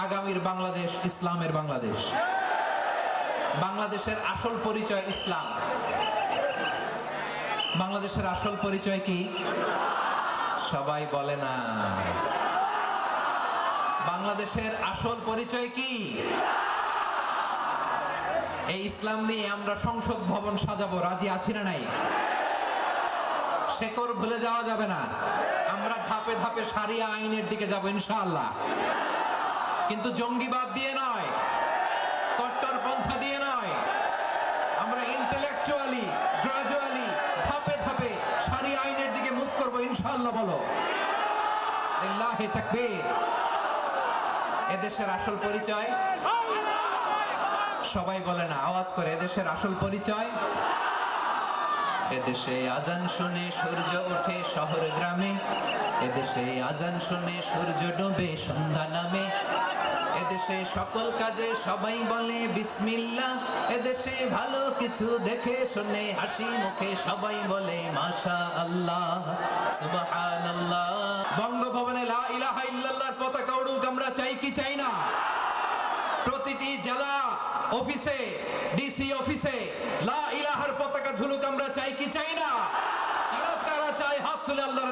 আগামীর বাংলাদেশ ইসলামের বাংলাদেশ। বাংলাদেশের আসল পরিচয় ইসলাম। বাংলাদেশের আসল পরিচয় কি? সবাই বলে না। বাংলাদেশের আসল পরিচয় কি? এই ইসলাম নিয়ে আমরা সংসদ ভবন সাজাবো, রাজি আছি না নাই? শেকড় ভুলে যাওয়া যাবে না। আমরা ধাপে ধাপে শারিয়া আইনের দিকে যাব ইনশাআল্লাহ, কিন্তু জঙ্গিবাদ দিয়ে নয়, কট্টর পন্থা দিয়ে নয়। আমরা ইন্টেলেকচুয়ালি গ্রাজুয়ালি ধাপে ধাপে শারিয়া আইনের দিকে মুভ করব ইনশাআল্লাহ। বলো লিল্লাহি তাকবীর। এদেশের আসল পরিচয় সবাই বলে না, আওয়াজ করে। এদেশের আসল পরিচয়, এদেশে আজান শুনে সূর্য ওঠে শহর গ্রামে, এদেশে আজান শুনে সূর্য ডোবে সন্ধ্যা নামে, এদেশে সকল কাজে সবাই বলে বিসমিল্লাহ, এদেশে ভালো কিছু দেখে শুনে হাসি মুখে সবাই বলে মাশাআল্লাহ সুবহানাল্লাহ। বঙ্গভবনে লা ইলাহা ইল্লাল্লাহর পতাকা উড়ুক, আমরা চাই কি চাই না? প্রতিটি জেলা অফিসে, ডিসি অফিসে লা ইলাহার পতাকা ঝুলুক, আমরা চাই কি চাই না? কারা কারা চাই হাত তুলে আল্লাহ